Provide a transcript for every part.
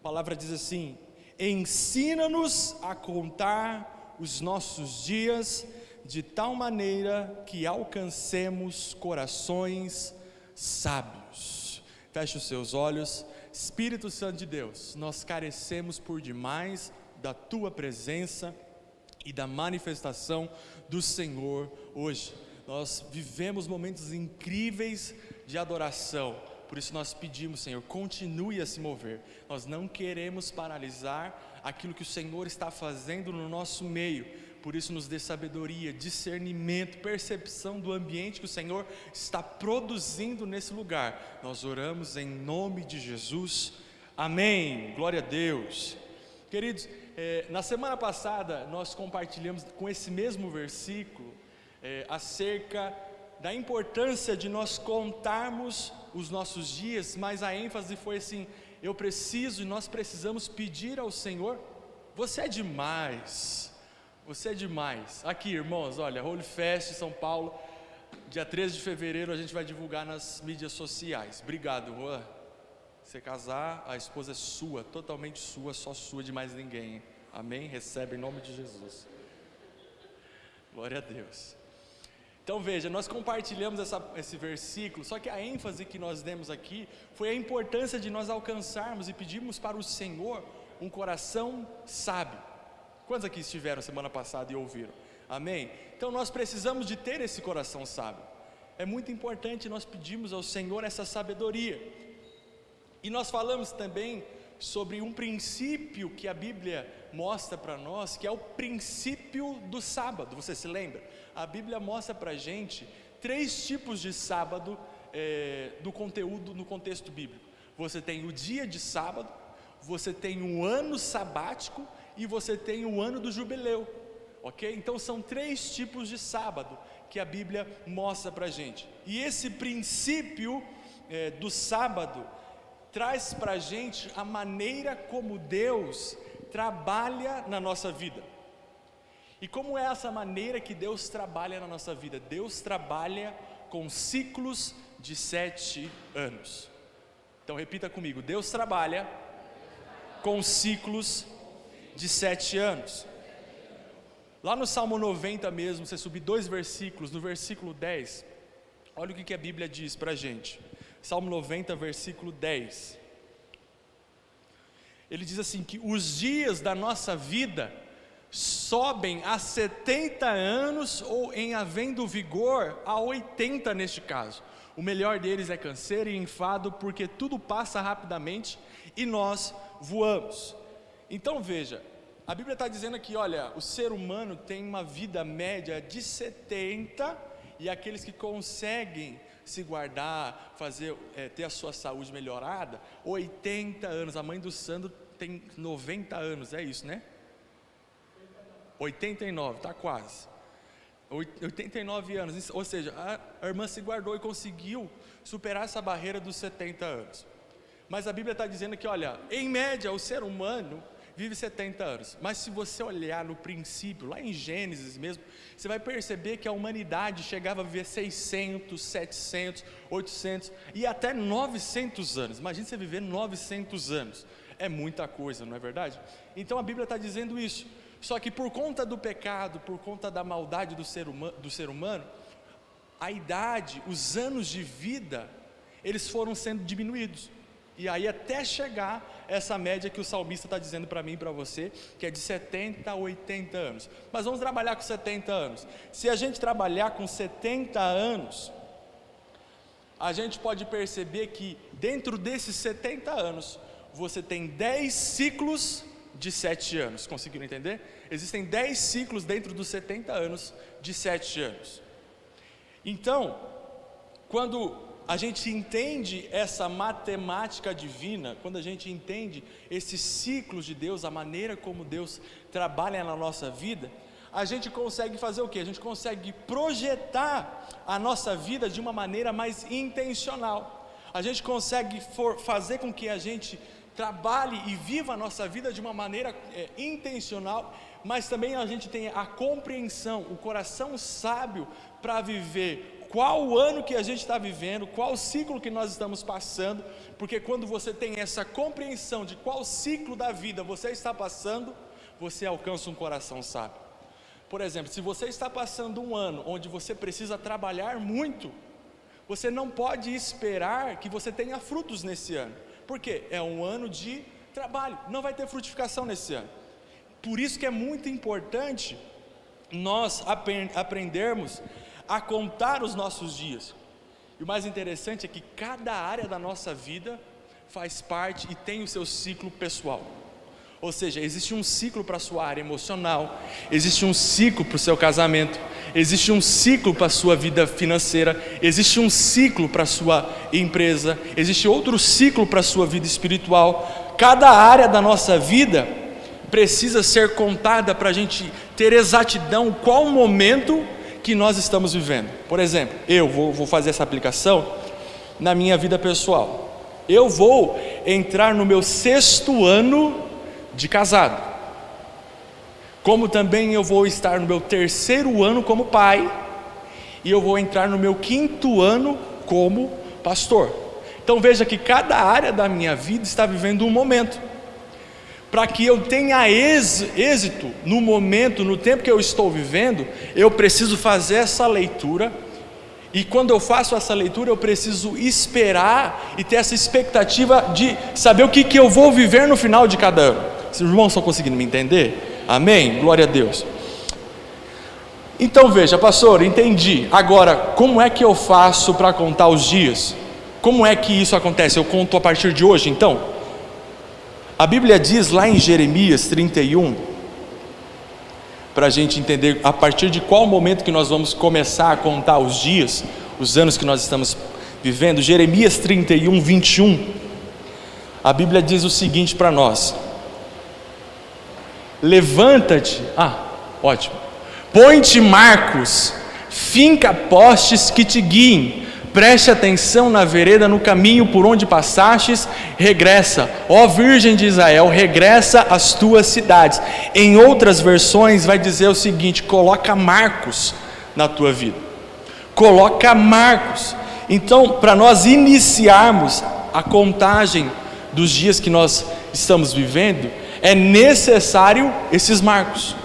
palavra diz assim: ensina-nos a contar os nossos dias de tal maneira que alcancemos corações sábios. Feche os seus olhos. Espírito Santo de Deus, nós carecemos por demais da Tua presença e da manifestação do Senhor hoje. Nós vivemos momentos incríveis de adoração, por isso nós pedimos, Senhor, continue a se mover. Nós não queremos paralisar aquilo que o Senhor está fazendo no nosso meio, por isso nos dê sabedoria, discernimento, percepção do ambiente que o Senhor está produzindo nesse lugar. Nós oramos em nome de Jesus, amém, glória a Deus. Queridos, na semana passada nós compartilhamos com esse mesmo versículo acerca da importância de nós contarmos os nossos dias, mas a ênfase foi assim: eu preciso e nós precisamos pedir ao Senhor. Você é demais, você é demais. Aqui, irmãos, olha, Holy Fest São Paulo, dia 13 de fevereiro a gente vai divulgar nas mídias sociais. Obrigado, Juan. Você casar, a esposa é sua, totalmente sua, só sua, de mais ninguém. Amém? Recebe em nome de Jesus. Glória a Deus. Então veja, nós compartilhamos esse versículo, só que a ênfase que nós demos aqui foi a importância de nós alcançarmos e pedirmos para o Senhor um coração sábio. Quantos aqui estiveram semana passada e ouviram? Amém? Então nós precisamos de ter esse coração sábio. É muito importante nós pedirmos ao Senhor essa sabedoria. E nós falamos também sobre um princípio que a Bíblia mostra para nós, que é o princípio do sábado. Você se lembra? A Bíblia mostra para a gente 3 tipos de sábado do conteúdo no contexto bíblico. Você tem o dia de sábado, você tem o ano sabático e você tem o ano do jubileu, ok? Então são 3 tipos de sábado que a Bíblia mostra para a gente. E esse princípio do sábado traz para a gente a maneira como Deus trabalha na nossa vida. E como é essa maneira que Deus trabalha na nossa vida? Deus trabalha com ciclos de 7 anos. Então repita comigo: Deus trabalha com ciclos de 7 anos. Lá no Salmo 90 mesmo, você subir 2 versículos, no versículo 10, olha o que a Bíblia diz para a gente. Salmo 90, versículo 10. Ele diz assim, que os dias da nossa vida sobem a 70 anos, ou em havendo vigor, a 80 neste caso. O melhor deles é canseiro e enfado, porque tudo passa rapidamente e nós voamos. Então veja, a Bíblia está dizendo aqui, olha, o ser humano tem uma vida média de 70, e aqueles que conseguem se guardar, ter a sua saúde melhorada, 80 anos. A mãe do Sandro tem 90 anos, é isso, né? 89, está quase 89 anos, ou seja, a irmã se guardou e conseguiu superar essa barreira dos 70 anos. Mas a Bíblia está dizendo que, olha, em média o ser humano vive 70 anos, mas se você olhar no princípio, lá em Gênesis mesmo, você vai perceber que a humanidade chegava a viver 600, 700, 800 e até 900 anos. Imagina você viver 900 anos, é muita coisa, não é verdade? Então a Bíblia está dizendo isso. Só que por conta do pecado, por conta da maldade do ser humano, a idade, os anos de vida, eles foram sendo diminuídos. E aí até chegar essa média que o salmista está dizendo para mim e para você, que é de 70 a 80 anos. Mas vamos trabalhar com 70 anos. Se a gente trabalhar com 70 anos, a gente pode perceber que dentro desses 70 anos, você tem 10 ciclos de 7 anos. Conseguiram entender? Existem 10 ciclos dentro dos 70 anos de 7 anos. Então, quando a gente entende essa matemática divina, quando a gente entende esses ciclos de Deus, a maneira como Deus trabalha na nossa vida, a gente consegue fazer o quê? A gente consegue projetar a nossa vida de uma maneira mais intencional. A gente consegue fazer com que a gente trabalhe e viva a nossa vida de uma maneira intencional, mas também a gente tem a compreensão, o coração sábio para viver qual o ano que a gente está vivendo, qual o ciclo que nós estamos passando, porque quando você tem essa compreensão de qual ciclo da vida você está passando, você alcança um coração sábio. Por exemplo, se você está passando um ano onde você precisa trabalhar muito, você não pode esperar que você tenha frutos nesse ano, porque é um ano de trabalho, não vai ter frutificação nesse ano. Por isso que é muito importante nós aprendermos a contar os nossos dias. E o mais interessante é que cada área da nossa vida faz parte e tem o seu ciclo pessoal. Ou seja, existe um ciclo para a sua área emocional, existe um ciclo para o seu casamento, existe um ciclo para a sua vida financeira, existe um ciclo para a sua empresa, existe outro ciclo para a sua vida espiritual. Cada área da nossa vida precisa ser contada para a gente ter exatidão qual o momento que nós estamos vivendo. Por exemplo, eu vou fazer essa aplicação na minha vida pessoal. Eu vou entrar no meu 6º ano de casado, como também eu vou estar no meu 3º ano como pai, e eu vou entrar no meu 5º ano como pastor. Então veja que cada área da minha vida está vivendo um momento. Para que eu tenha êxito no momento, no tempo que eu estou vivendo, eu preciso fazer essa leitura. E quando eu faço essa leitura, eu preciso esperar e ter essa expectativa de saber o que eu vou viver no final de cada ano. Os irmãos estão conseguindo me entender? Amém? Glória a Deus. Então veja, pastor, entendi. Agora, como é que eu faço para contar os dias? Como é que isso acontece? Eu conto a partir de hoje, então? A Bíblia diz lá em Jeremias 31, para a gente entender a partir de qual momento que nós vamos começar a contar os dias, os anos que nós estamos vivendo. Jeremias 31, 21, a Bíblia diz o seguinte para nós: levanta-te, ótimo, põe-te marcos, finca postes que te guiem, preste atenção na vereda, no caminho por onde passastes, regressa, ó Virgem de Israel, regressa às tuas cidades. Em outras versões vai dizer o seguinte: coloca marcos na tua vida, coloca marcos. Então, para nós iniciarmos a contagem dos dias que nós estamos vivendo, é necessário esses marcos.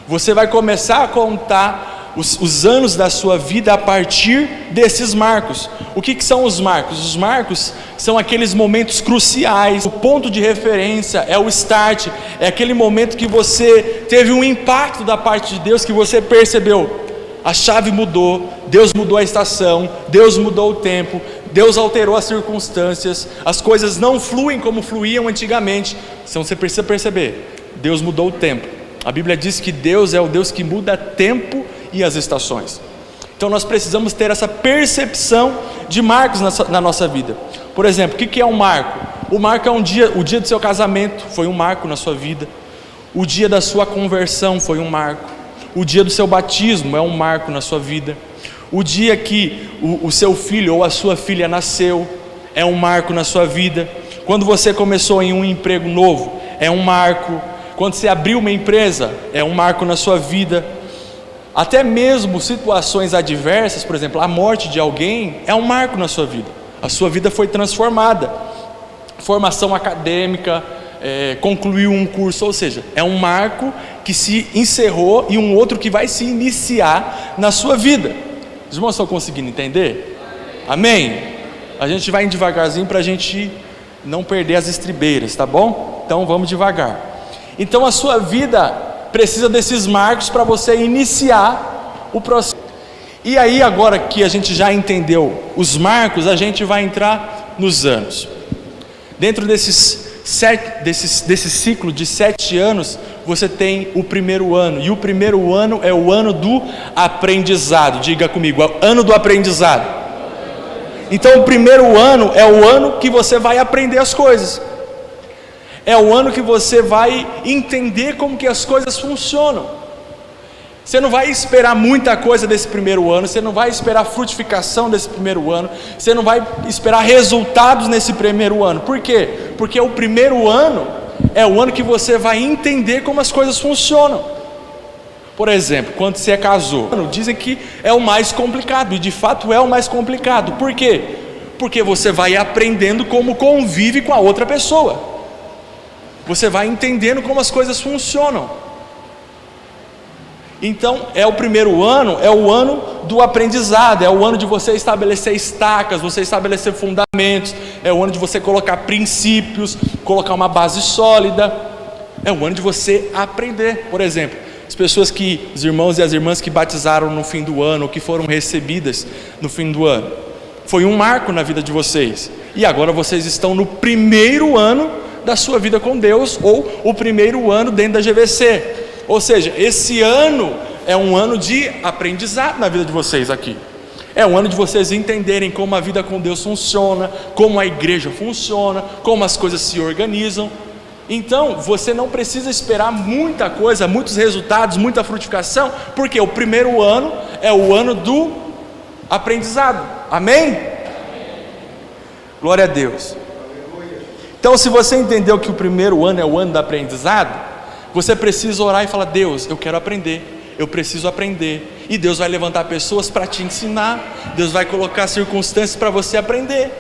Você vai começar a contar os anos da sua vida a partir desses marcos. O que são os marcos? Os marcos são aqueles momentos cruciais, o ponto de referência, é o start, é aquele momento que você teve um impacto da parte de Deus, que você percebeu, a chave mudou, Deus mudou a estação, Deus mudou o tempo, Deus alterou as circunstâncias, as coisas não fluem como fluíam antigamente. Então você precisa perceber, Deus mudou o tempo. A Bíblia diz que Deus é o Deus que muda tempo e as estações. Então nós precisamos ter essa percepção de marcos na nossa vida. Por exemplo, o que é um marco? O marco é o dia do seu casamento foi um marco na sua vida. O dia da sua conversão foi um marco. O dia do seu batismo é um marco na sua vida. O dia que o seu filho ou a sua filha nasceu é um marco na sua vida. Quando você começou em um emprego novo, é um marco. Quando você abriu uma empresa, é um marco na sua vida. Até mesmo situações adversas, por exemplo, a morte de alguém é um marco na sua vida. A sua vida foi transformada. Formação acadêmica, concluiu um curso, ou seja, é um marco que se encerrou e um outro que vai se iniciar na sua vida. Os irmãos estão conseguindo entender? Amém? A gente vai devagarzinho para a gente não perder as estribeiras, tá bom? Então vamos devagar. Então a sua vida precisa desses marcos para você iniciar o processo. E aí, agora que a gente já entendeu os marcos, a gente vai entrar nos anos. Dentro desse ciclo de 7 anos, você tem o primeiro ano. E o primeiro ano é o ano do aprendizado. Diga comigo, é o ano do aprendizado. Então o primeiro ano é o ano que você vai aprender as coisas. É o ano que você vai entender como que as coisas funcionam. Você não vai esperar muita coisa desse primeiro ano, você não vai esperar frutificação desse primeiro ano, você não vai esperar resultados nesse primeiro ano. Por quê? Porque o primeiro ano é o ano que você vai entender como as coisas funcionam. Por exemplo, quando você casou, dizem que é o mais complicado, e de fato é o mais complicado. Por quê? Porque você vai aprendendo como convive com a outra pessoa, você vai entendendo como as coisas funcionam. Então o primeiro ano é o ano do aprendizado, é o ano de você estabelecer estacas, você estabelecer fundamentos, é o ano de você colocar princípios, colocar uma base sólida, é o ano de você aprender. Por exemplo, os irmãos e as irmãs que batizaram no fim do ano, ou que foram recebidas no fim do ano, foi um marco na vida de vocês, e agora vocês estão no primeiro ano da sua vida com Deus, ou o primeiro ano dentro da GVC, ou seja, esse ano é um ano de aprendizado na vida de vocês aqui, é um ano de vocês entenderem como a vida com Deus funciona, como a igreja funciona, como as coisas se organizam. Então você não precisa esperar muita coisa, muitos resultados, muita frutificação, porque o primeiro ano é o ano do aprendizado. Amém? Glória a Deus. Então, se você entendeu que o primeiro ano é o ano do aprendizado, você precisa orar e falar: Deus, eu quero aprender, eu preciso aprender. E Deus vai levantar pessoas para te ensinar, Deus vai colocar circunstâncias para você aprender.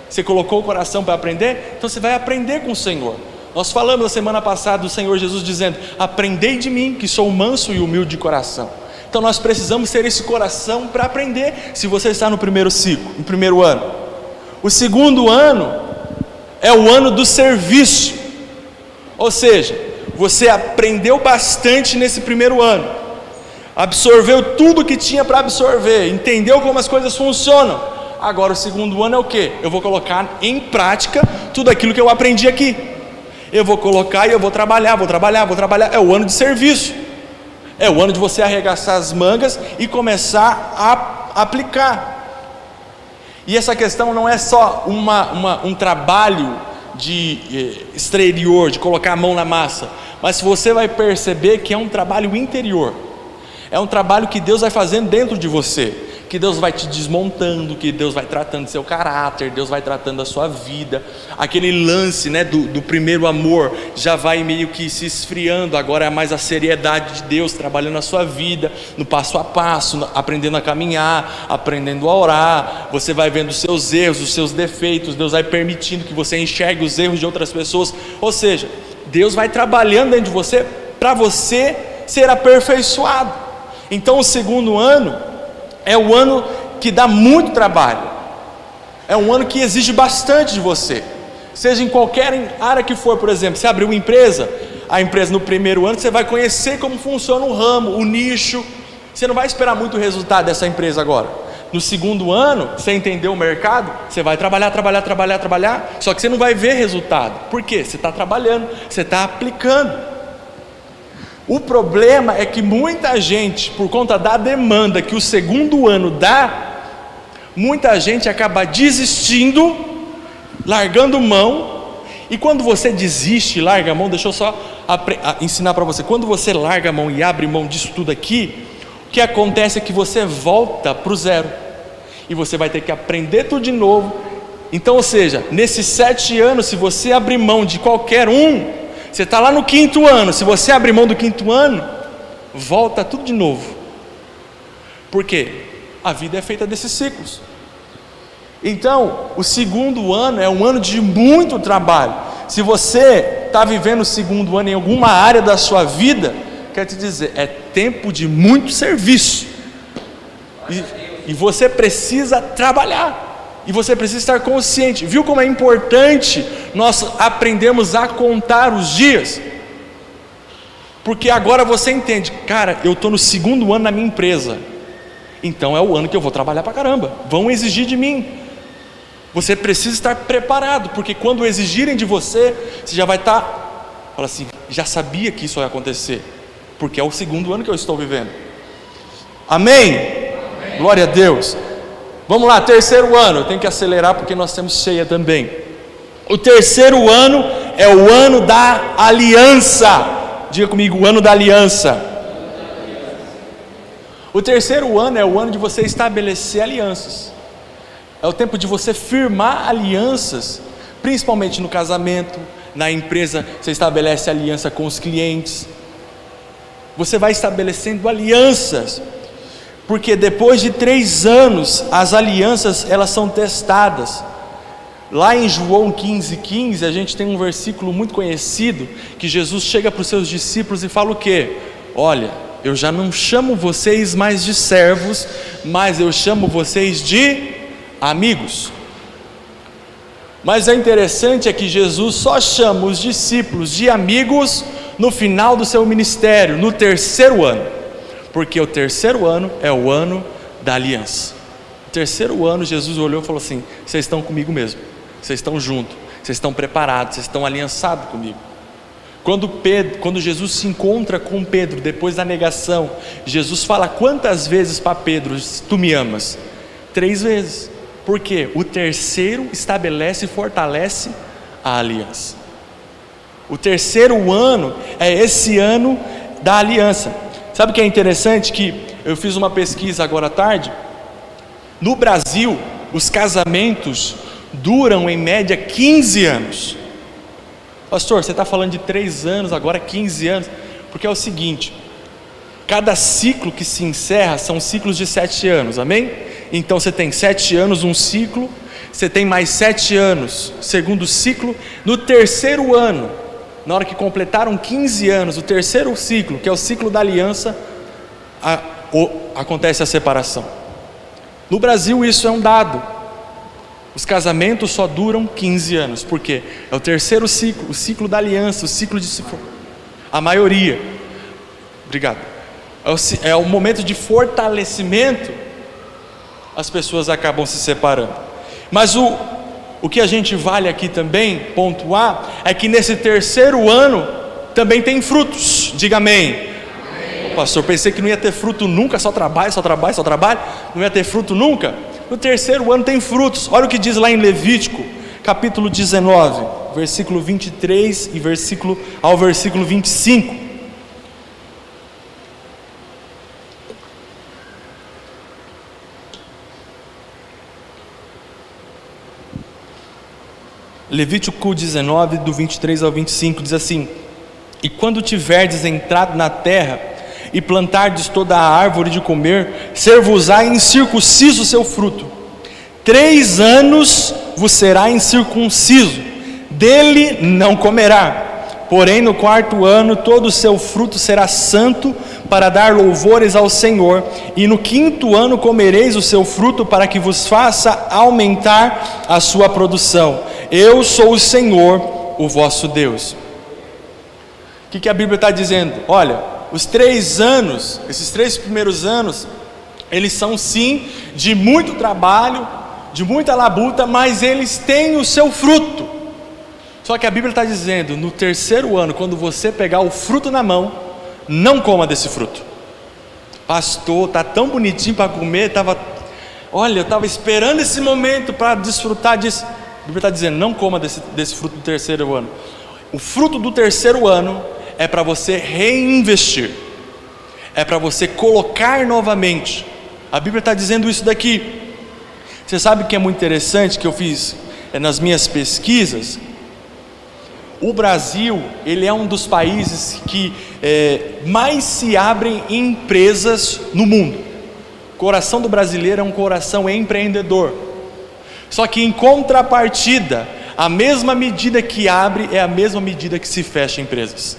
Você colocou o coração para aprender, então você vai aprender com o Senhor. Nós falamos na semana passada do Senhor Jesus dizendo: aprendei de mim, que sou manso e humilde de coração. Então nós precisamos ter esse coração para aprender. Se você está no primeiro ciclo, no primeiro ano, o segundo ano é o ano do serviço, ou seja, você aprendeu bastante nesse primeiro ano, absorveu tudo que tinha para absorver, entendeu como as coisas funcionam. Agora o segundo ano é o que? Eu vou colocar em prática tudo aquilo que eu aprendi aqui. Eu vou colocar e eu vou trabalhar. É o ano de serviço, é o ano de você arregaçar as mangas e começar a aplicar. E essa questão não é só um trabalho de exterior, de colocar a mão na massa, mas você vai perceber que é um trabalho interior, é um trabalho que Deus vai fazendo dentro de você, que Deus vai te desmontando, que Deus vai tratando do seu caráter, Deus vai tratando da sua vida. Aquele lance, né, do primeiro amor já vai meio que se esfriando, agora é mais a seriedade de Deus trabalhando na sua vida, no passo a passo, aprendendo a caminhar, aprendendo a orar. Você vai vendo os seus erros, os seus defeitos, Deus vai permitindo que você enxergue os erros de outras pessoas, ou seja, Deus vai trabalhando dentro de você para você ser aperfeiçoado. Então o segundo ano é o ano que dá muito trabalho, é um ano que exige bastante de você, seja em qualquer área que for. Por exemplo, você abriu uma empresa, a empresa no primeiro ano você vai conhecer como funciona o ramo, o nicho, você não vai esperar muito resultado dessa empresa agora. No segundo ano, você entendeu o mercado, você vai trabalhar, só que você não vai ver resultado. Por quê? Você está trabalhando, você está aplicando. O problema é que muita gente, por conta da demanda que o segundo ano dá, muita gente acaba desistindo, largando mão. E quando você desiste e larga a mão, deixa eu só ensinar para você, quando você larga a mão e abre mão disso tudo aqui, o que acontece é que você volta para o zero, e você vai ter que aprender tudo de novo. Então, ou seja, nesses 7 anos, se você abrir mão de qualquer um, você está lá no 5º ano, se você abrir mão do 5º ano, volta tudo de novo. Por quê? A vida é feita desses ciclos. Então, o segundo ano é um ano de muito trabalho. Se você está vivendo o segundo ano em alguma área da sua vida, quero te dizer, é tempo de muito serviço. E você precisa trabalhar. E você precisa estar consciente. Viu como é importante nós aprendermos a contar os dias? Porque agora você entende, cara, eu estou no segundo ano na minha empresa, então é o ano que eu vou trabalhar pra caramba, vão exigir de mim. Você precisa estar preparado, porque quando exigirem de você, você já vai estar, fala assim, já sabia que isso ia acontecer, porque é o segundo ano que eu estou vivendo. Amém? Amém. Glória a Deus. Vamos lá, terceiro ano. Eu tenho que acelerar porque nós temos ceia também. O terceiro ano é o ano da aliança. Diga comigo, o ano da aliança. O terceiro ano é o ano de você estabelecer alianças. É o tempo de você firmar alianças, principalmente no casamento, na empresa você estabelece aliança com os clientes. você vai estabelecendo alianças, porque depois de 3 anos, as alianças elas são testadas. Lá em João 15:15, a gente tem um versículo muito conhecido, que Jesus chega para os seus discípulos e fala o quê? Olha, eu já não chamo vocês mais de servos, mas eu chamo vocês de amigos. Mas é interessante é que Jesus só chama os discípulos de amigos no final do seu ministério, no 3º ano, porque o 3º ano é o ano da aliança. No 3º ano, Jesus olhou e falou assim: vocês estão comigo mesmo, vocês estão juntos, vocês estão preparados, vocês estão aliançados comigo. Quando Jesus se encontra com Pedro, depois da negação, Jesus fala quantas vezes para Pedro: tu me amas? 3 vezes. Por quê? O 3º estabelece e fortalece a aliança. O 3º ano é esse ano da aliança. Sabe o que é interessante? Que eu fiz uma pesquisa agora à tarde. No Brasil, os casamentos duram em média 15 anos. Pastor, você está falando de 3 anos, agora 15 anos. Porque é o seguinte: cada ciclo que se encerra são ciclos de 7 anos, amém? Então você tem 7 anos, um ciclo. Você tem mais 7 anos, segundo ciclo. No 3º ano, na hora que completaram 15 anos, o 3º ciclo, que é o ciclo da aliança, acontece a separação. No Brasil isso é um dado. Os casamentos só duram 15 anos. Por quê? É o 3º ciclo, o ciclo da aliança, o ciclo de... A maioria. Obrigado. É o momento de fortalecimento. As pessoas acabam se separando. Mas o que a gente vale aqui também pontuar é que nesse 3º ano também tem frutos. Diga amém. Amém. Pastor, pensei que não ia ter fruto nunca, só trabalho. Não ia ter fruto nunca. No 3º ano tem frutos. Olha o que diz lá em Levítico, capítulo 19, versículo 23 e ao versículo 25. Levítico 19, do 23 ao 25, diz assim: e quando tiverdes entrado na terra, e plantardes toda a árvore de comer, ser-vos-á incircunciso o seu fruto. 3 anos vos será incircunciso, dele não comerá. Porém no 4º ano todo o seu fruto será santo, para dar louvores ao Senhor. E no 5º ano comereis o seu fruto, para que vos faça aumentar a sua produção. Eu sou o Senhor, o vosso Deus. O que a Bíblia está dizendo? Olha, os 3 anos, esses 3 primeiros anos, eles são sim de muito trabalho, de muita labuta, mas eles têm o seu fruto. Só que a Bíblia está dizendo: no 3º ano, quando você pegar o fruto na mão, não coma desse fruto. Pastor, está tão bonitinho para comer, eu estava esperando esse momento para desfrutar disso. A Bíblia está dizendo: não coma desse fruto do 3º ano. O fruto do 3º ano é para você reinvestir, é para você colocar novamente. A Bíblia está dizendo isso daqui. Você sabe o que é muito interessante, que eu fiz nas minhas pesquisas? O Brasil, ele é um dos países que mais se abrem empresas no mundo. O coração do brasileiro é um coração empreendedor. Só que em contrapartida, a mesma medida que abre é a mesma medida que se fecha empresas.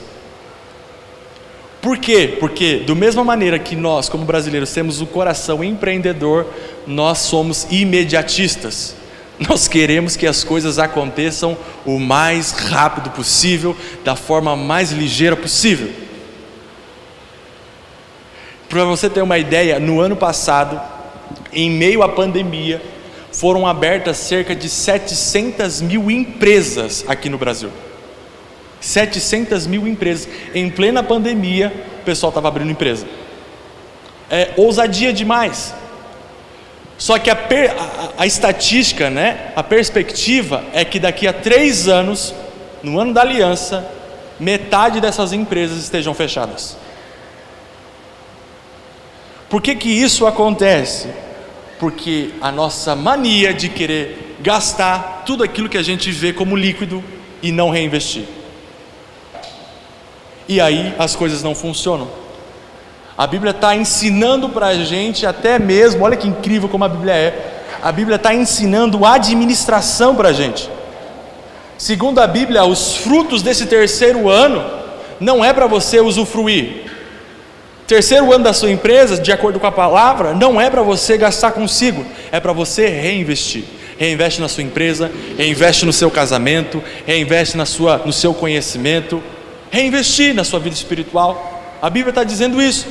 Por quê? Porque da mesma maneira que nós, como brasileiros, temos o coração empreendedor, nós somos imediatistas. Nós queremos que as coisas aconteçam o mais rápido possível, da forma mais ligeira possível. Para você ter uma ideia, no ano passado, em meio à pandemia, foram abertas cerca de 700 mil empresas aqui no Brasil. 700 mil empresas. Em plena pandemia, o pessoal estava abrindo empresa. É ousadia demais. Só que a estatística, né, a perspectiva é que daqui a 3 anos, no ano da aliança, metade dessas empresas estejam fechadas. Por que isso acontece? Porque a nossa mania de querer gastar tudo aquilo que a gente vê como líquido e não reinvestir. E aí as coisas não funcionam. A Bíblia está ensinando para a gente até mesmo, olha que incrível como a Bíblia é. A Bíblia está ensinando administração para a gente. Segundo a Bíblia, os frutos desse terceiro ano não é para você usufruir. Terceiro ano da sua empresa, de acordo com a palavra, não é para você gastar consigo, é para você reinvestir. Reinveste na sua empresa, reinveste no seu casamento, reinveste no seu conhecimento, reinvestir na sua vida espiritual. A Bíblia está dizendo isso.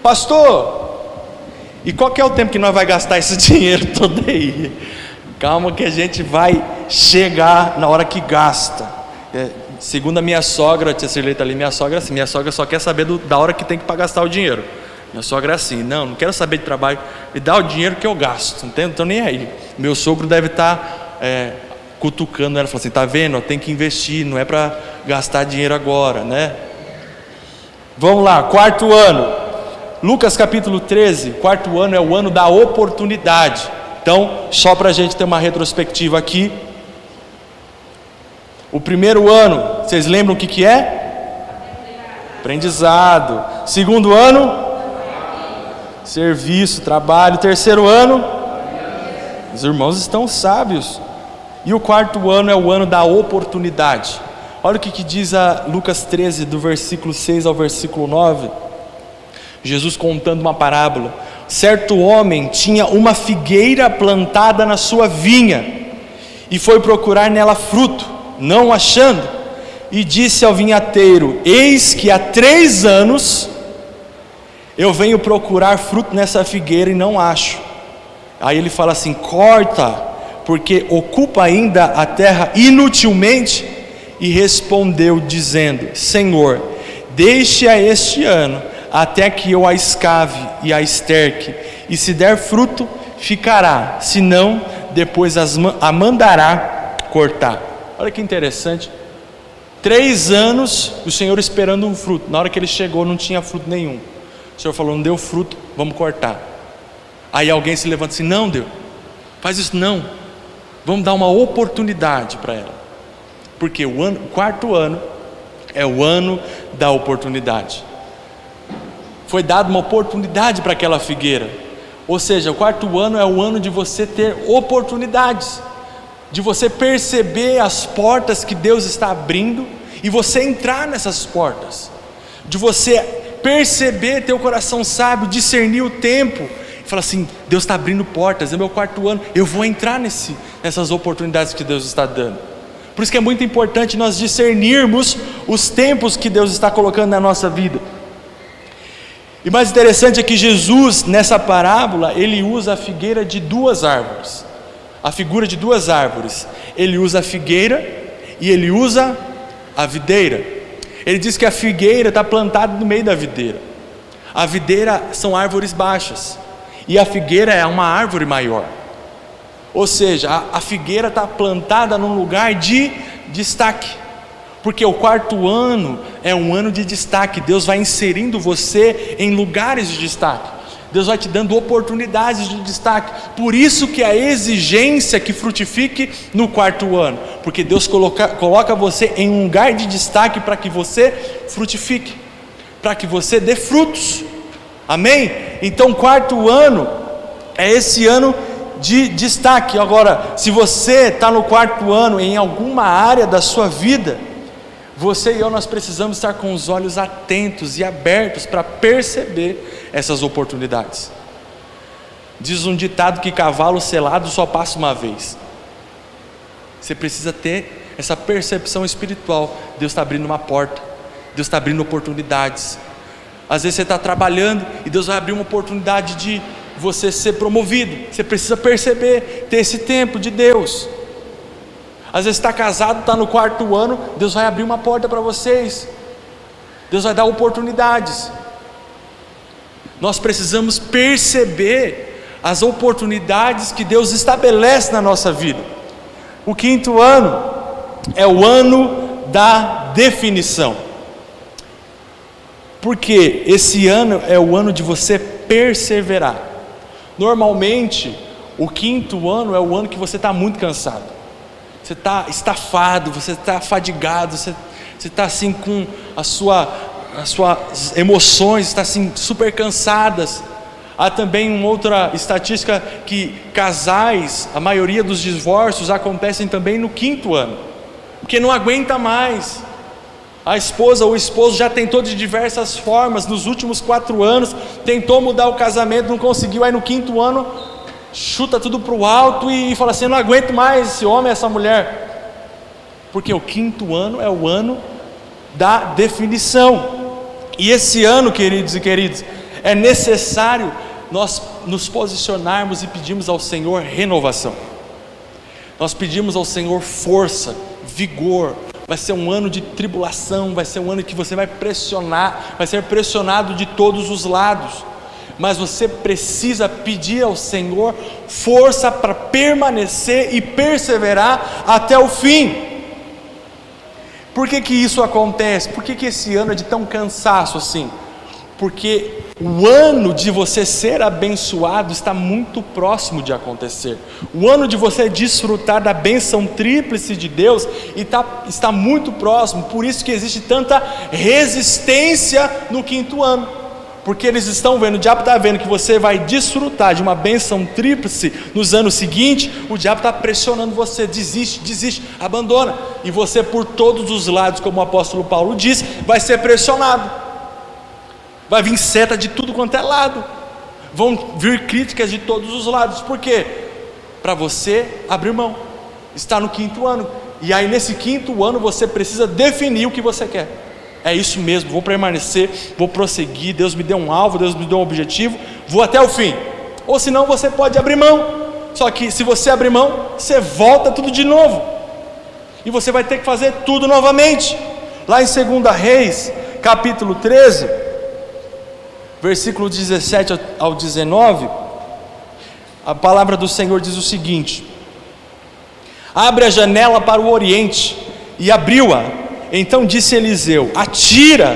Pastor, e qual que é o tempo que nós vamos gastar esse dinheiro todo aí? Calma que a gente vai chegar na hora que gasta. Segundo a minha sogra, a tia Cirlei está ali, minha sogra é assim, minha sogra só quer saber da hora que tem que gastar o dinheiro. Minha sogra é assim, não quero saber de trabalho, me dá o dinheiro que eu gasto, não estou nem aí. Meu sogro deve estar cutucando ela, falou assim, tá vendo, tem que investir, não é para gastar dinheiro agora, né? Vamos lá, quarto ano. Lucas capítulo 13, quarto ano é o ano da oportunidade. Então, só para a gente ter uma retrospectiva aqui. O primeiro ano, vocês lembram o que é? Aprendizado. Segundo ano? Serviço, trabalho. Terceiro ano? Os irmãos estão sábios. E o quarto ano é o ano da oportunidade. Olha o que diz a Lucas 13, do versículo 6 ao versículo 9. Jesus contando uma parábola. Certo homem tinha uma figueira plantada na sua vinha e foi procurar nela fruto, não achando, e disse ao vinhateiro: eis que há 3 anos eu venho procurar fruto nessa figueira e não acho. Aí ele fala assim: corta, porque ocupa ainda a terra inutilmente. E respondeu dizendo: Senhor, deixe a este ano, até que eu a escave e a esterque, e se der fruto, ficará, se não, depois a mandará cortar. Olha que interessante. 3 anos o Senhor esperando um fruto. Na hora que ele chegou não tinha fruto nenhum. O Senhor falou: não deu fruto, vamos cortar. Aí alguém se levanta assim: não, Deus, faz isso não, vamos dar uma oportunidade para ela. Porque o quarto ano é o ano da oportunidade. Foi dada uma oportunidade para aquela figueira. Ou seja, o quarto ano é o ano de você ter oportunidades, de você perceber as portas que Deus está abrindo e você entrar nessas portas, de você perceber, ter o coração sábio, discernir o tempo e falar assim: Deus está abrindo portas, é meu quarto ano, eu vou entrar nessas oportunidades que Deus está dando. Por isso que é muito importante nós discernirmos os tempos que Deus está colocando na nossa vida. E mais interessante é que Jesus, nessa parábola, ele usa a figueira de 2 árvores. A figura de 2 árvores. Ele usa a figueira e ele usa a videira. Ele diz que a figueira está plantada no meio da videira. A videira são árvores baixas e a figueira é uma árvore maior. Ou seja, a figueira está plantada num lugar de destaque, porque o quarto ano é um ano de destaque. Deus vai inserindo você em lugares de destaque, Deus vai te dando oportunidades de destaque. Por isso que a exigência que frutifique no quarto ano, porque Deus coloca você em um lugar de destaque para que você frutifique, para que você dê frutos. Amém? Então, quarto ano é esse ano de destaque. Agora, se você está no quarto ano em alguma área da sua vida, você e eu, nós precisamos estar com os olhos atentos e abertos para perceber essas oportunidades. Diz um ditado que cavalo selado só passa uma vez. Você precisa ter essa percepção espiritual. Deus está abrindo uma porta, Deus está abrindo oportunidades. Às vezes você está trabalhando e Deus vai abrir uma oportunidade de você ser promovido. Você precisa perceber, ter esse tempo de Deus. Às vezes está casado, está no quarto ano, Deus vai abrir uma porta para vocês, Deus vai dar oportunidades. Nós precisamos perceber as oportunidades que Deus estabelece na nossa vida. O quinto ano é o ano da definição, porque esse ano é o ano de você perseverar. Normalmente, o quinto ano é o ano que você está muito cansado, você está estafado, você está fadigado, você está assim com a sua as suas emoções estão assim super cansadas. Há também uma outra estatística que casais, a maioria dos divórcios acontecem também no 5º ano, porque não aguenta mais. A esposa ou o esposo já tentou de diversas formas, nos últimos 4 anos, tentou mudar o casamento, não conseguiu, aí no 5º ano, chuta tudo para o alto e fala assim: eu não aguento mais esse homem, essa mulher, porque o 5º ano é o ano da definição. E esse ano, queridos e queridas, é necessário nós nos posicionarmos e pedirmos ao Senhor renovação. Nós pedimos ao Senhor força, vigor. Vai ser um ano de tribulação, vai ser um ano que você vai pressionar, vai ser pressionado de todos os lados, mas você precisa pedir ao Senhor força para permanecer e perseverar até o fim. Por que que isso acontece? Por que que esse ano é de tão cansaço assim? Porque o ano de você ser abençoado está muito próximo de acontecer. O ano de você desfrutar da bênção tríplice de Deus está muito próximo. Por isso que existe tanta resistência no 5º ano, porque eles estão vendo, o diabo está vendo que você vai desfrutar de uma bênção tríplice nos anos seguintes. O diabo está pressionando você: desiste, abandona. E você, por todos os lados, como o apóstolo Paulo diz, vai ser pressionado. Vai vir seta de tudo quanto é lado, vão vir críticas de todos os lados. Por quê? Para você abrir mão. Está no 5º ano, e aí nesse 5º ano você precisa definir o que você quer. É isso mesmo, vou permanecer, vou prosseguir, Deus me deu um alvo, Deus me deu um objetivo, vou até o fim. Ou senão você pode abrir mão. Só que se você abrir mão, você volta tudo de novo, e você vai ter que fazer tudo novamente. Lá em 2 Reis, capítulo 13, versículo 17 ao 19, a palavra do Senhor diz o seguinte: abre a janela para o oriente, e abriu-a. Então disse Eliseu: atira,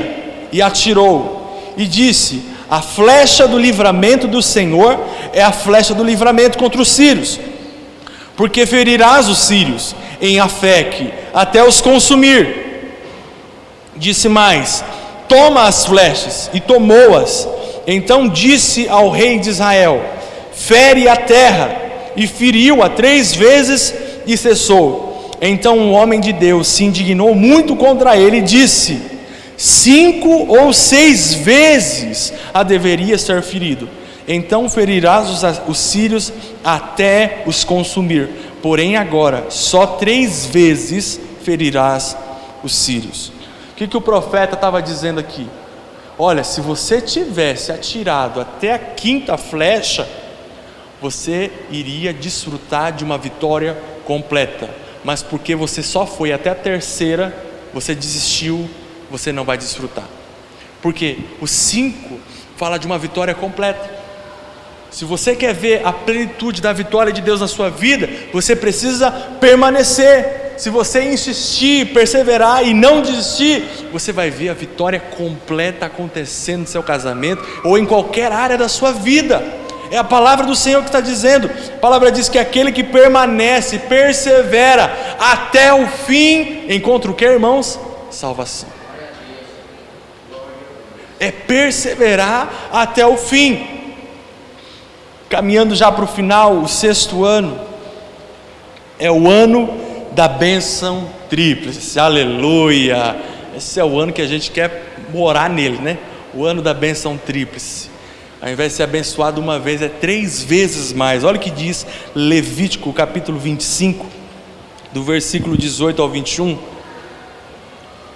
e atirou, e disse: a flecha do livramento do Senhor é a flecha do livramento contra os sírios, porque ferirás os sírios em Afeque até os consumir. Disse mais: toma as flechas, e tomou-as. Então disse ao rei de Israel: fere a terra, e feriu-a 3 vezes e cessou. Então um homem de Deus se indignou muito contra ele e disse: 5 ou 6 vezes a deveria ser ferido. Então ferirás os sírios até os consumir, porém agora só 3 vezes ferirás os sírios. O que o profeta estava dizendo aqui? Olha, se você tivesse atirado até a 5ª flecha, você iria desfrutar de uma vitória completa. Mas porque você só foi até a 3ª, você desistiu, você não vai desfrutar. Porque o 5 fala de uma vitória completa. Se você quer ver a plenitude da vitória de Deus na sua vida, você precisa permanecer. Se você insistir, perseverar e não desistir, você vai ver a vitória completa acontecendo no seu casamento ou em qualquer área da sua vida. É a palavra do Senhor que está dizendo. A palavra diz que aquele que permanece, persevera até o fim, encontra o que, irmãos? Salvação. É perseverar até o fim. Caminhando já para o final, o 6º ano é o ano da bênção tríplice. Aleluia! Esse é o ano que a gente quer morar nele, né? O ano da bênção tríplice. Ao invés de ser abençoado uma vez, é 3 vezes mais. Olha o que diz Levítico capítulo 25, do versículo 18 ao 21.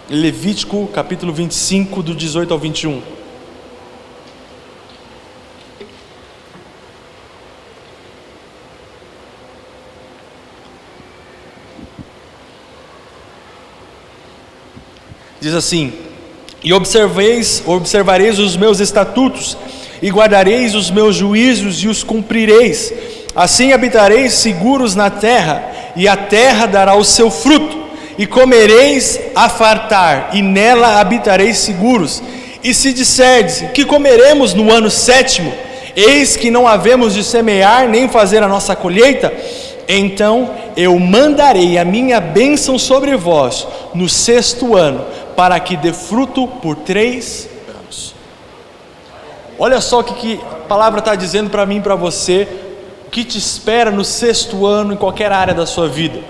Levítico capítulo 25, do 18 ao 21. Diz assim: e observareis os meus estatutos, e guardareis os meus juízos e os cumprireis. Assim habitareis seguros na terra, e a terra dará o seu fruto, e comereis a fartar, e nela habitareis seguros. E se disserdes: que comeremos no ano 7º? Eis que não havemos de semear, nem fazer a nossa colheita. Então eu mandarei a minha bênção sobre vós no 6º ano, para que dê fruto por 3 anos. Olha só o que a palavra está dizendo para mim e para você, o que te espera no 6º ano em qualquer área da sua vida.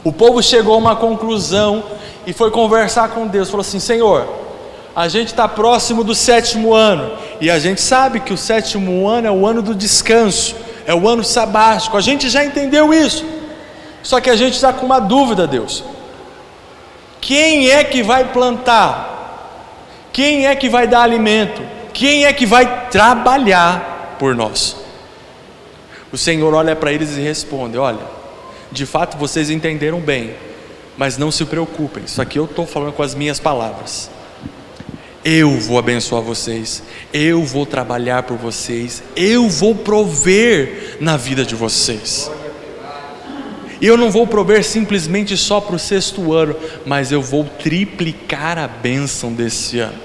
O povo chegou a uma conclusão e foi conversar com Deus, falou assim: Senhor, a gente está próximo do 7º ano, e a gente sabe que o 7º ano é o ano do descanso, é o ano sabático, a gente já entendeu isso, só que a gente está com uma dúvida, Deus: quem é que vai plantar? Quem é que vai dar alimento? Quem é que vai trabalhar por nós? O Senhor olha para eles e responde: olha, de fato vocês entenderam bem, mas não se preocupem, isso aqui eu estou falando com as minhas palavras. Eu vou abençoar vocês, eu vou trabalhar por vocês, eu vou prover na vida de vocês. E eu não vou prover simplesmente só para o 6º ano, mas eu vou triplicar a bênção desse ano.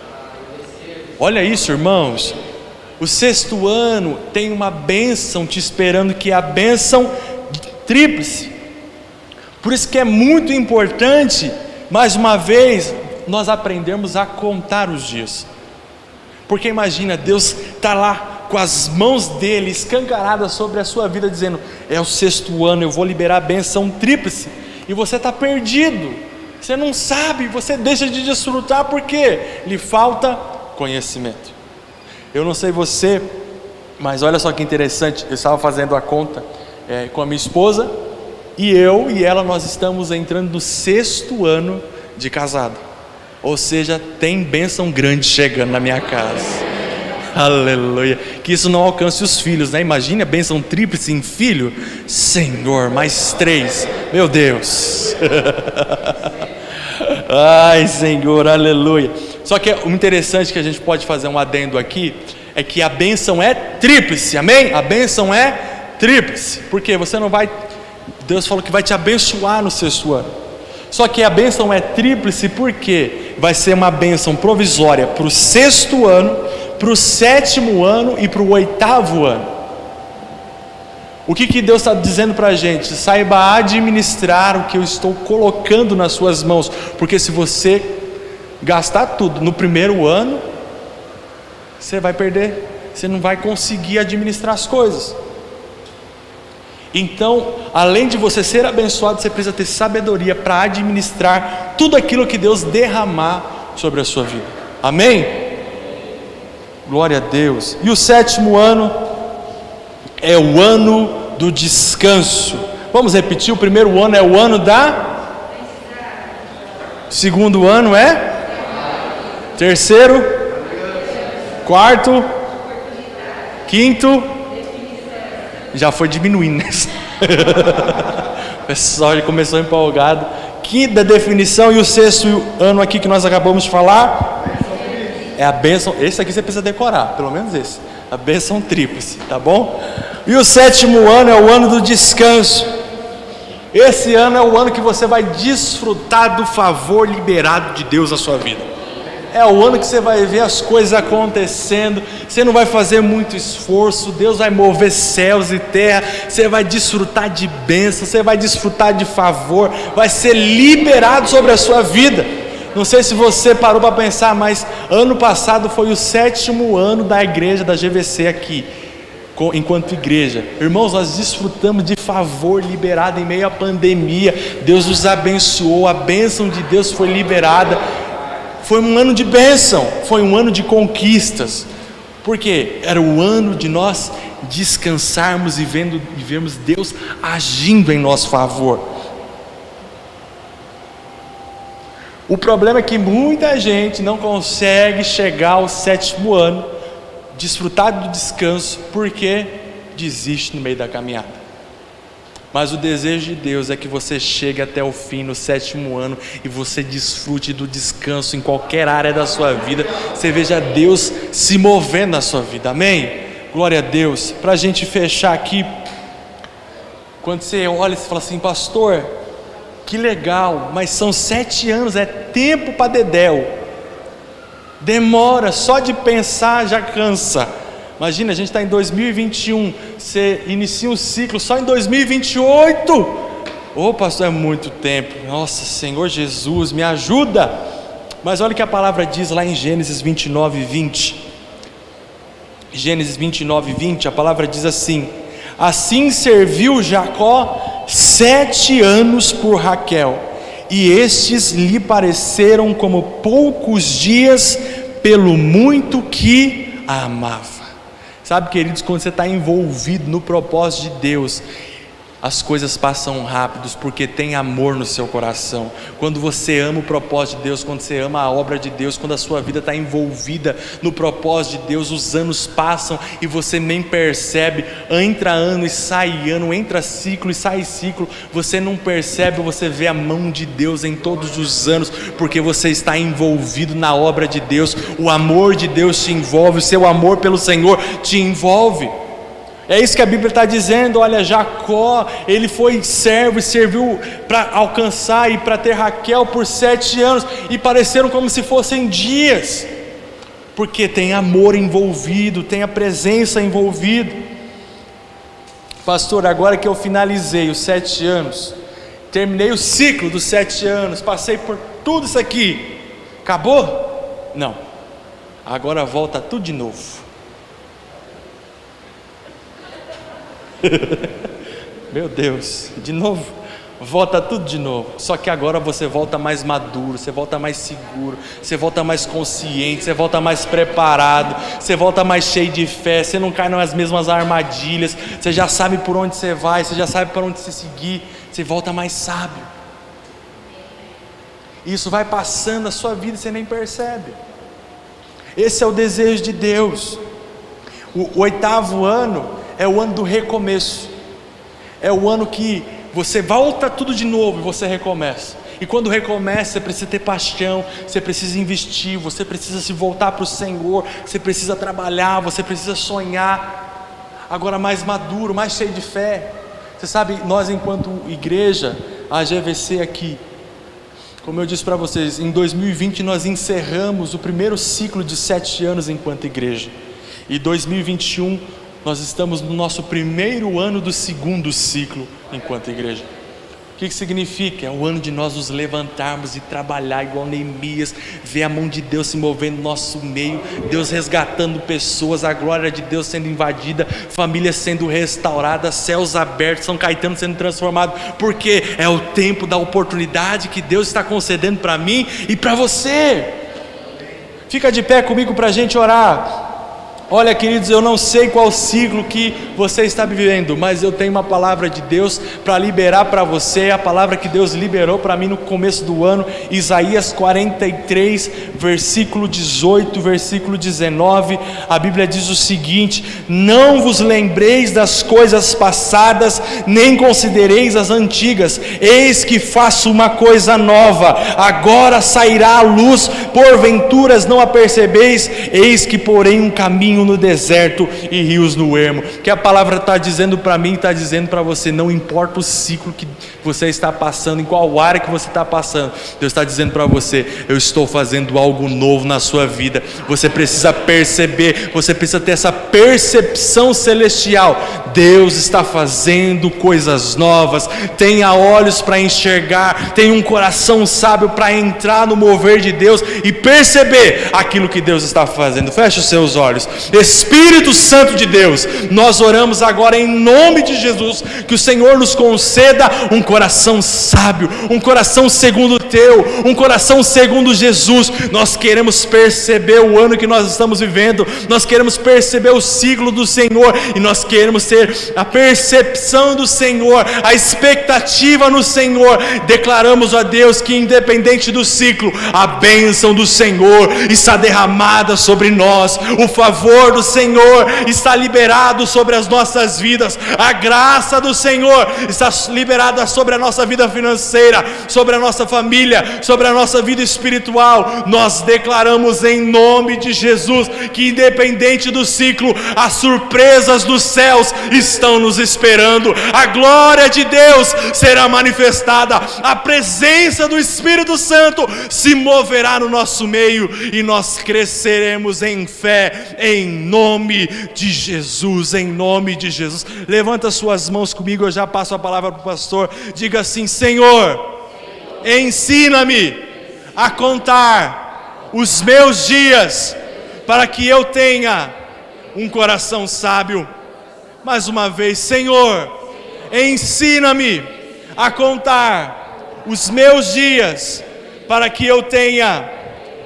Olha isso, irmãos, o 6º ano tem uma bênção te esperando, que é a bênção tríplice. Por isso que é muito importante, mais uma vez, nós aprendemos a contar os dias. Porque imagina, Deus está lá com as mãos dele escancaradas sobre a sua vida, dizendo: é o 6º ano, eu vou liberar a bênção tríplice, e você está perdido, você não sabe, você deixa de desfrutar, porque lhe falta conhecimento. Eu não sei você, mas olha só que interessante, eu estava fazendo a conta com a minha esposa, e eu e ela, nós estamos entrando no 6º ano de casado. Ou seja, tem bênção grande chegando na minha casa. Aleluia. Que isso não alcance os filhos, né? Imagine a bênção tríplice em filho. Senhor, mais 3. Meu Deus. Ai, Senhor, aleluia. Só que o interessante que a gente pode fazer um adendo aqui é que a bênção é tríplice, amém? A bênção é tríplice. Porque você não vai... Deus falou que vai te abençoar no 6º ano. Só que a bênção é tríplice porque vai ser uma bênção provisória para o 6º ano, para o 7º ano e para o 8º ano. O que Deus está dizendo para a gente? Saiba administrar o que eu estou colocando nas suas mãos, porque se você gastar tudo no 1º ano, você vai perder, você não vai conseguir administrar as coisas. Então, além de você ser abençoado, você precisa ter sabedoria para administrar tudo aquilo que Deus derramar sobre a sua vida. Amém? Glória a Deus. E o 7º ano é o ano do descanso. Vamos repetir: o 1º ano é o ano da... 2º ano é... 3º... 4º... 5º... Já foi diminuindo, né? O pessoal já começou empolgado. 5ª definição, e o 6º ano aqui que nós acabamos de falar é a bênção. Esse aqui você precisa decorar, pelo menos esse, a bênção tríplice, tá bom? E o 7º ano é o ano do descanso. Esse ano é o ano que você vai desfrutar do favor liberado de Deus na sua vida. É o ano que você vai ver as coisas acontecendo, você não vai fazer muito esforço, Deus vai mover céus e terra, você vai desfrutar de bênção, você vai desfrutar de favor, vai ser liberado sobre a sua vida. Não sei se você parou para pensar, mas ano passado foi o 7º ano da igreja da GVC aqui, enquanto igreja. Irmãos, nós desfrutamos de favor liberado em meio à pandemia. Deus nos abençoou, a bênção de Deus foi liberada. Foi um ano de bênção, foi um ano de conquistas, porque era o ano de nós descansarmos e vermos Deus agindo em nosso favor. O problema é que muita gente não consegue chegar ao 7º ano, desfrutar do descanso, porque desiste no meio da caminhada. Mas o desejo de Deus é que você chegue até o fim no 7º ano e você desfrute do descanso em qualquer área da sua vida. Você veja Deus se movendo na sua vida, amém? Glória a Deus. Para a gente fechar aqui, quando você olha e fala assim: pastor, que legal, mas são 7 anos, é tempo para dedéu, demora, só de pensar já cansa. Imagina, a gente está em 2021, você inicia um ciclo só em 2028. Ô pastor, é muito tempo. Nossa, Senhor Jesus, me ajuda. Mas olha o que a palavra diz lá em Gênesis 29, 20. Gênesis 29, 20, a palavra diz assim: assim serviu Jacó 7 anos por Raquel, e estes lhe pareceram como poucos dias, pelo muito que a amava. Sabe, queridos, quando você está envolvido no propósito de Deus, as coisas passam rápidos, porque tem amor no seu coração. Quando você ama o propósito de Deus, quando você ama a obra de Deus, quando a sua vida está envolvida no propósito de Deus, os anos passam e você nem percebe. Entra ano e sai ano, entra ciclo e sai ciclo, você não percebe, você vê a mão de Deus em todos os anos, porque você está envolvido na obra de Deus. O amor de Deus te envolve, o seu amor pelo Senhor te envolve. É isso que a Bíblia está dizendo. Olha, Jacó, ele foi servo e serviu para alcançar e para ter Raquel por 7 anos, e pareceram como se fossem dias, porque tem amor envolvido, tem a presença envolvida. Pastor, agora que eu finalizei os 7 anos, terminei o ciclo dos 7 anos, passei por tudo isso aqui, acabou? Não, agora volta tudo de novo. Meu Deus, de novo, volta tudo de novo. Só que agora você volta mais maduro, você volta mais seguro, você volta mais consciente, você volta mais preparado, você volta mais cheio de fé, você não cai nas mesmas armadilhas, você já sabe por onde você vai, você já sabe para onde se seguir, você volta mais sábio. Isso vai passando a sua vida e você nem percebe. Esse é o desejo de Deus. O 8º ano é o ano do recomeço, é o ano que você volta tudo de novo e você recomeça. E quando recomeça, você precisa ter paixão, você precisa investir, você precisa se voltar para o Senhor, você precisa trabalhar, você precisa sonhar, agora mais maduro, mais cheio de fé. Você sabe, nós enquanto igreja, a GVC aqui, como eu disse para vocês, em 2020 nós encerramos o primeiro ciclo de 7 anos enquanto igreja, e 2021 nós estamos no nosso primeiro ano do 2º ciclo enquanto igreja. O que significa? É o ano de nós nos levantarmos e trabalhar igual Neemias, ver a mão de Deus se movendo no nosso meio, Deus resgatando pessoas, a glória de Deus sendo invadida, famílias sendo restauradas, céus abertos, São Caetano sendo transformado, porque é o tempo da oportunidade que Deus está concedendo para mim e para você. Fica de pé comigo para a gente orar. Olha, queridos, eu não sei qual ciclo que você está vivendo, mas eu tenho uma palavra de Deus para liberar para você, a palavra que Deus liberou para mim no começo do ano, Isaías 43, versículo 18, versículo 19, a Bíblia diz o seguinte: não vos lembreis das coisas passadas, nem considereis as antigas, eis que faço uma coisa nova, agora sairá a luz, porventuras não a percebeis, eis que porém um caminho no deserto e rios no ermo. Que a palavra está dizendo para mim, está dizendo para você, não importa o ciclo que você está passando, em qual área que você está passando, Deus está dizendo para você: eu estou fazendo algo novo na sua vida. Você precisa perceber, você precisa ter essa percepção celestial. Deus está fazendo coisas novas. Tenha olhos para enxergar, tenha um coração sábio para entrar no mover de Deus e perceber aquilo que Deus está fazendo. Feche os seus olhos. Espírito Santo de Deus, nós oramos agora em nome de Jesus, que o Senhor nos conceda um coração sábio, um coração segundo o teu, um coração segundo Jesus. Nós queremos perceber o ano que nós estamos vivendo, nós queremos perceber o ciclo do Senhor, e nós queremos ter a percepção do Senhor, a expectativa no Senhor. Declaramos a Deus que independente do ciclo, a bênção do Senhor está derramada sobre nós, o favor do Senhor está liberado sobre as nossas vidas, a graça do Senhor está liberada sobre a nossa vida financeira, sobre a nossa família, sobre a nossa vida espiritual. Nós declaramos em nome de Jesus que independente do ciclo, as surpresas dos céus estão nos esperando, a glória de Deus será manifestada, a presença do Espírito Santo se moverá no nosso meio e nós cresceremos em fé, em nome de Jesus, em nome de Jesus. Levanta suas mãos comigo, eu já passo a palavra para o pastor. Diga assim: Senhor, ensina-me a contar os meus dias, para que eu tenha um coração sábio. Mais uma vez, Senhor, ensina-me a contar os meus dias, para que eu tenha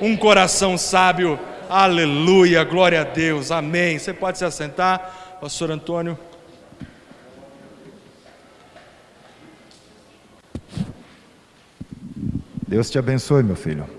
um coração sábio. Aleluia, glória a Deus, amém. Você pode se assentar, pastor Antônio. Deus te abençoe, meu filho.